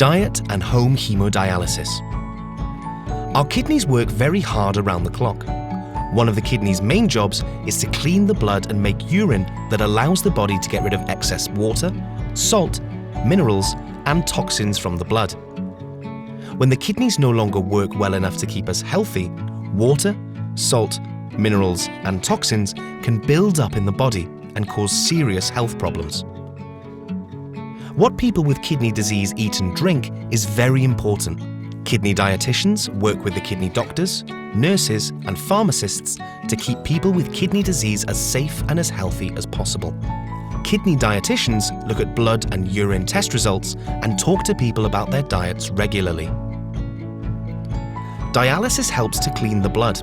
Diet and home hemodialysis. Our kidneys work very hard around the clock. One of the kidney's main jobs is to clean the blood and make urine that allows the body to get rid of excess water, salt, minerals, and toxins from the blood. When the kidneys no longer work well enough to keep us healthy, water, salt, minerals, and toxins can build up in the body and cause serious health problems. What people with kidney disease eat and drink is very important. Kidney dietitians work with the kidney doctors, nurses, and pharmacists to keep people with kidney disease as safe and as healthy as possible. Kidney dietitians look at blood and urine test results and talk to people about their diets regularly. Dialysis helps to clean the blood.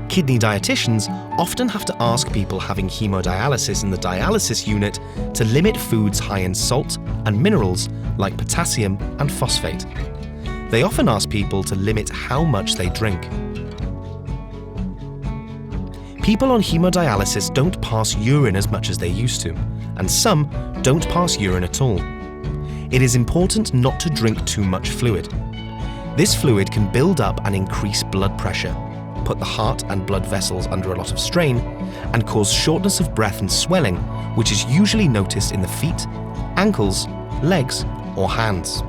Kidney dietitians often have to ask people having hemodialysis in the dialysis unit to limit foods high in salt and minerals like potassium and phosphate. They often ask people to limit how much they drink. People on hemodialysis don't pass urine as much as they used to, and some don't pass urine at all. It is important not to drink too much fluid. This fluid can build up and increase blood pressure, put the heart and blood vessels under a lot of strain, and cause shortness of breath and swelling, which is usually noticed in the feet, ankles, legs, or hands.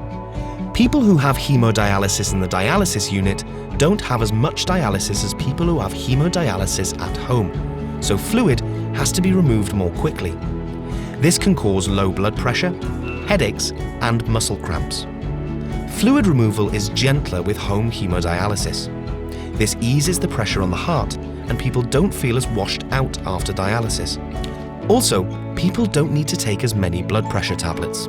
People who have hemodialysis in the dialysis unit don't have as much dialysis as people who have hemodialysis at home, so fluid has to be removed more quickly. This can cause low blood pressure, headaches, and muscle cramps. Fluid removal is gentler with home hemodialysis. This eases the pressure on the heart, and people don't feel as washed out after dialysis. Also, people don't need to take as many blood pressure tablets.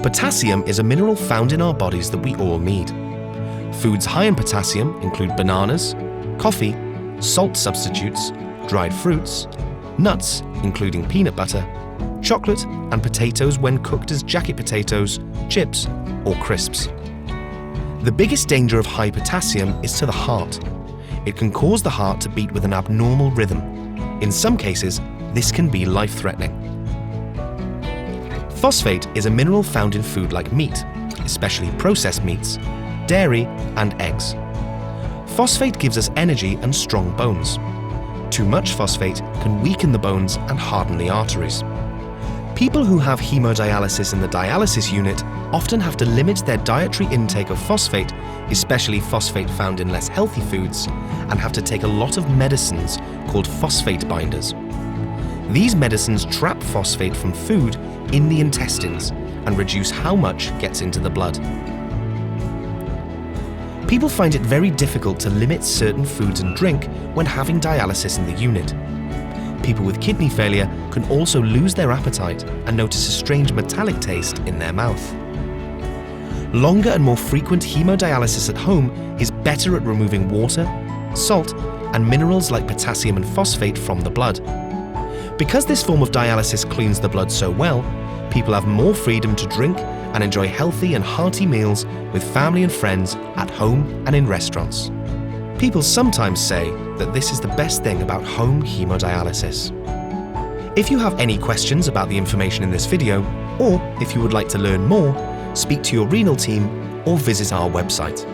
Potassium is a mineral found in our bodies that we all need. Foods high in potassium include bananas, coffee, salt substitutes, dried fruits, nuts, including peanut butter, chocolate, and potatoes when cooked as jacket potatoes, chips, or crisps. The biggest danger of high potassium is to the heart. It can cause the heart to beat with an abnormal rhythm. In some cases, this can be life-threatening. Phosphate is a mineral found in food like meat, especially processed meats, dairy, and eggs. Phosphate gives us energy and strong bones. Too much phosphate can weaken the bones and harden the arteries. People who have hemodialysis in the dialysis unit often have to limit their dietary intake of phosphate, especially phosphate found in less healthy foods, and have to take a lot of medicines called phosphate binders. These medicines trap phosphate from food in the intestines and reduce how much gets into the blood. People find it very difficult to limit certain foods and drink when having dialysis in the unit. People with kidney failure can also lose their appetite and notice a strange metallic taste in their mouth. Longer and more frequent hemodialysis at home is better at removing water, salt, and minerals like potassium and phosphate from the blood. Because this form of dialysis cleans the blood so well, people have more freedom to drink and enjoy healthy and hearty meals with family and friends at home and in restaurants. People sometimes say that this is the best thing about home hemodialysis. If you have any questions about the information in this video, or if you would like to learn more, speak to your renal team or visit our website.